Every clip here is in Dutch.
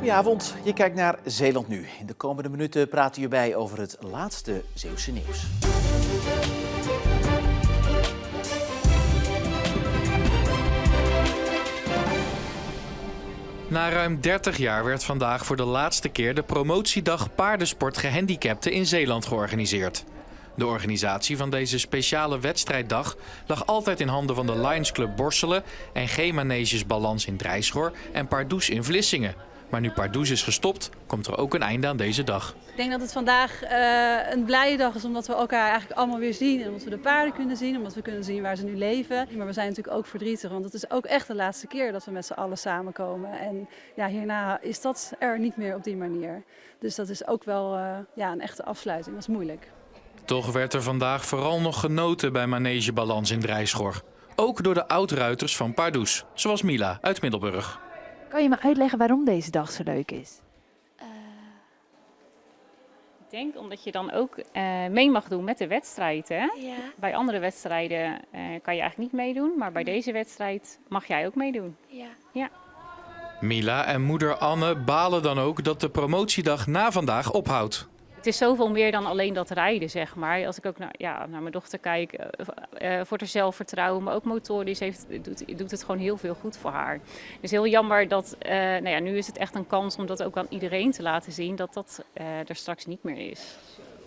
Goedenavond, je kijkt naar Zeeland Nu. In de komende minuten praten we hierbij over het laatste Zeeuwse nieuws. Na ruim 30 jaar werd vandaag voor de laatste keer de promotiedag paardensport gehandicapten in Zeeland georganiseerd. De organisatie van deze speciale wedstrijddag lag altijd in handen van de Lions Club Borselen en G-Maneges Balans in Drijschor en Pardoes in Vlissingen. Maar nu Pardoes is gestopt, komt er ook een einde aan deze dag. Ik denk dat het vandaag een blije dag is omdat we elkaar eigenlijk allemaal weer zien. En omdat we de paarden kunnen zien, omdat we kunnen zien waar ze nu leven. Maar we zijn natuurlijk ook verdrietig, want het is ook echt de laatste keer dat we met z'n allen samenkomen. En ja, hierna is dat er niet meer op die manier. Dus dat is ook wel een echte afsluiting, dat is moeilijk. Toch werd er vandaag vooral nog genoten bij Manege Balans in Drijschor. Ook door de oud-ruiters van Pardoes, zoals Mila uit Middelburg. Kan je me uitleggen waarom deze dag zo leuk is? Ik denk omdat je dan ook mee mag doen met de wedstrijd. Hè? Ja. Bij andere wedstrijden kan je eigenlijk niet meedoen, maar bij deze wedstrijd mag jij ook meedoen. Ja. Mila en moeder Anne balen dan ook dat de promotiedag na vandaag ophoudt. Het is zoveel meer dan alleen dat rijden, zeg maar. Als ik ook naar mijn dochter kijk, voor haar zelfvertrouwen, maar ook motorisch doet het gewoon heel veel goed voor haar. Dus heel jammer dat, nu is het echt een kans om dat ook aan iedereen te laten zien, dat er straks niet meer is.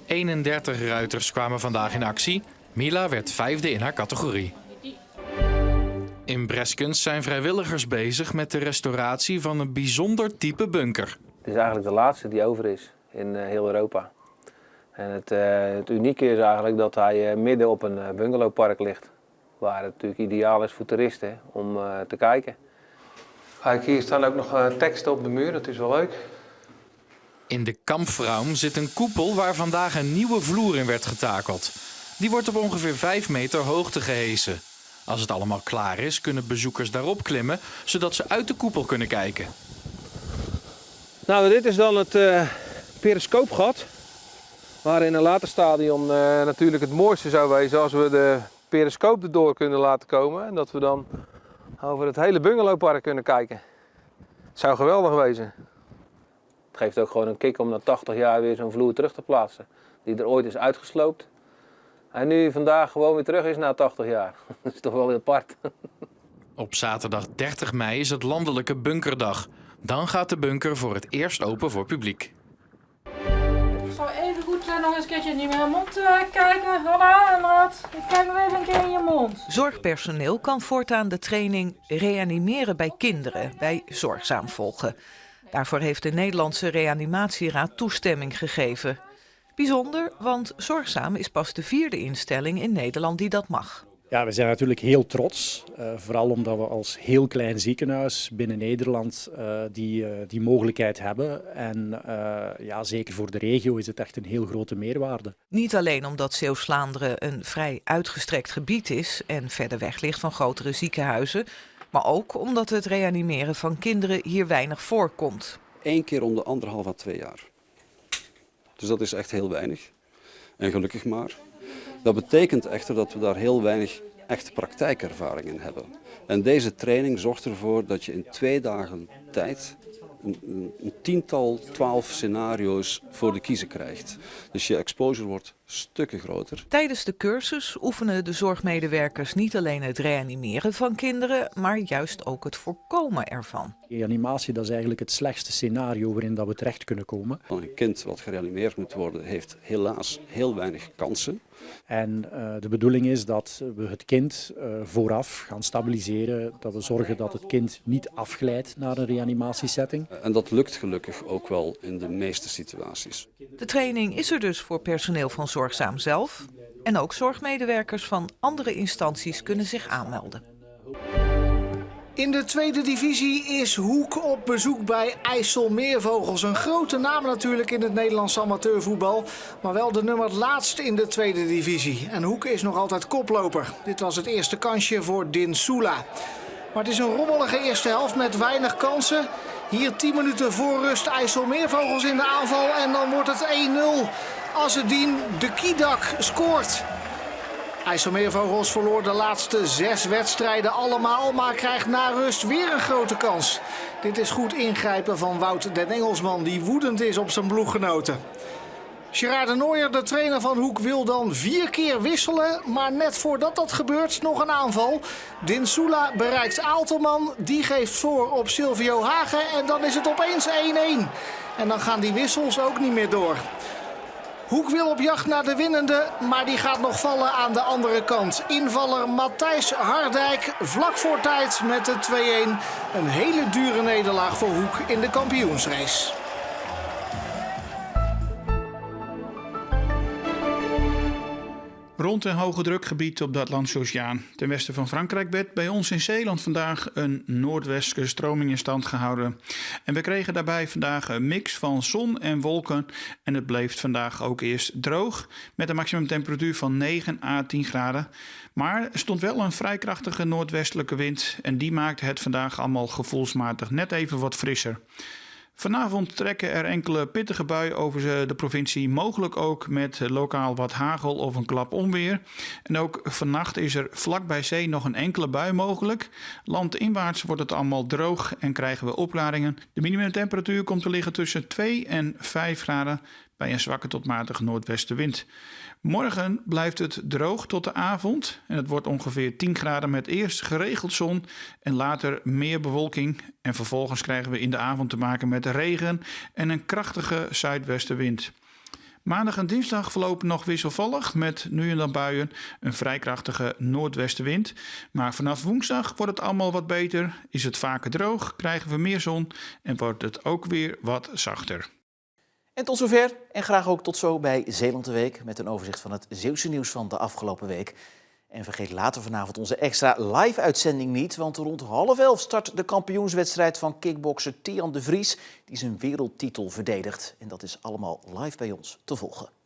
31 ruiters kwamen vandaag in actie. Mila werd 5e in haar categorie. In Breskens zijn vrijwilligers bezig met de restauratie van een bijzonder type bunker. Het is eigenlijk de laatste die over is in heel Europa. En het unieke is eigenlijk dat hij midden op een bungalowpark ligt. Waar het natuurlijk ideaal is voor toeristen om te kijken. Kijk, hier staan ook nog teksten op de muur, dat is wel leuk. In de kampvraum zit een koepel waar vandaag een nieuwe vloer in werd getakeld. Die wordt op ongeveer 5 meter hoogte gehesen. Als het allemaal klaar is, kunnen bezoekers daarop klimmen, zodat ze uit de koepel kunnen kijken. Nou, dit is dan het periscoopgat. Waar in een later stadium natuurlijk het mooiste zou wezen als we de periscoop erdoor kunnen laten komen. En dat we dan over het hele bungalowpark kunnen kijken. Het zou geweldig wezen. Het geeft ook gewoon een kick om na 80 jaar weer zo'n vloer terug te plaatsen. Die er ooit is uitgesloopt. En nu vandaag gewoon weer terug is na 80 jaar. Dat is toch wel heel apart. Op zaterdag 30 mei is het landelijke bunkerdag. Dan gaat de bunker voor het eerst open voor publiek. Ik zou even goed nog eens een keertje in je mond kijken. Hanna en Rad, ik kijk nog even een keer in je mond. Zorgpersoneel kan voortaan de training reanimeren bij kinderen bij Zorgzaam volgen. Daarvoor heeft de Nederlandse Reanimatieraad toestemming gegeven. Bijzonder, want Zorgzaam is pas de 4e instelling in Nederland die dat mag. Ja, we zijn natuurlijk heel trots, vooral omdat we als heel klein ziekenhuis binnen Nederland die mogelijkheid hebben. En zeker voor de regio is het echt een heel grote meerwaarde. Niet alleen omdat Zeeuws-Vlaanderen een vrij uitgestrekt gebied is en verder weg ligt van grotere ziekenhuizen, maar ook omdat het reanimeren van kinderen hier weinig voorkomt. 1 keer om de 1,5 à 2 jaar. Dus dat is echt heel weinig. En gelukkig maar. Dat betekent echter dat we daar heel weinig echte praktijkervaring in hebben. En deze training zorgt ervoor dat je in 2 dagen tijd een 10-tal, 12 scenario's voor de kiezer krijgt. Dus je exposure wordt stukken groter. Tijdens de cursus oefenen de zorgmedewerkers niet alleen het reanimeren van kinderen, maar juist ook het voorkomen ervan. Reanimatie, dat is eigenlijk het slechtste scenario waarin dat we terecht kunnen komen. Een kind wat gereanimeerd moet worden heeft helaas heel weinig kansen. En de bedoeling is dat we het kind vooraf gaan stabiliseren, dat we zorgen dat het kind niet afglijdt naar een reanimatiesetting. En dat lukt gelukkig ook wel in de meeste situaties. De training is er dus voor personeel van Zorgzaam zelf. En ook zorgmedewerkers van andere instanties kunnen zich aanmelden. In de tweede divisie is Hoek op bezoek bij IJsselmeervogels. Een grote naam natuurlijk in het Nederlands amateurvoetbal. Maar wel de nummer laatst in de tweede divisie. En Hoek is nog altijd koploper. Dit was het eerste kansje voor Din Soela. Maar het is een rommelige eerste helft met weinig kansen. Hier 10 minuten voor rust IJsselmeervogels in de aanval. En dan wordt het 1-0. Azzedine de Kiedak scoort. IJsselmeervogels verloor de laatste 6 wedstrijden allemaal, maar krijgt na rust weer een grote kans. Dit is goed ingrijpen van Wout den Engelsman, die woedend is op zijn ploeggenoten. Gerard de Nooijer, de trainer van Hoek, wil dan 4 keer wisselen. Maar net voordat dat gebeurt nog een aanval. Dinsula bereikt Aalterman. Die geeft voor op Silvio Hagen. En dan is het opeens 1-1. En dan gaan die wissels ook niet meer door. Hoek wil op jacht naar de winnende, maar die gaat nog vallen aan de andere kant. Invaller Matthijs Hardijk vlak voor tijd met de 2-1. Een hele dure nederlaag voor Hoek in de kampioensrace. Rond een hoge drukgebied op de Atlantische Oceaan ten westen van Frankrijk werd bij ons in Zeeland vandaag een noordwestelijke stroming in stand gehouden. En we kregen daarbij vandaag een mix van zon en wolken en het bleef vandaag ook eerst droog met een maximumtemperatuur van 9 à 10 graden. Maar er stond wel een vrij krachtige noordwestelijke wind en die maakte het vandaag allemaal gevoelsmatig net even wat frisser. Vanavond trekken er enkele pittige buien over de provincie, mogelijk ook met lokaal wat hagel of een klap onweer. En ook vannacht is er vlak bij zee nog een enkele bui mogelijk. Landinwaarts wordt het allemaal droog en krijgen we opklaringen. De minimumtemperatuur komt te liggen tussen 2 en 5 graden bij een zwakke tot matige noordwestenwind. Morgen blijft het droog tot de avond en het wordt ongeveer 10 graden met eerst geregeld zon en later meer bewolking. En vervolgens krijgen we in de avond te maken met regen en een krachtige zuidwestenwind. Maandag en dinsdag verlopen nog wisselvallig met nu en dan buien, een vrij krachtige noordwestenwind. Maar vanaf woensdag wordt het allemaal wat beter, is het vaker droog, krijgen we meer zon en wordt het ook weer wat zachter. En tot zover en graag ook tot zo bij Zeeland de Week met een overzicht van het Zeeuwse nieuws van de afgelopen week. En vergeet later vanavond onze extra live-uitzending niet, want rond 10:30 start de kampioenswedstrijd van kickbokser Tian de Vries, die zijn wereldtitel verdedigt. En dat is allemaal live bij ons te volgen.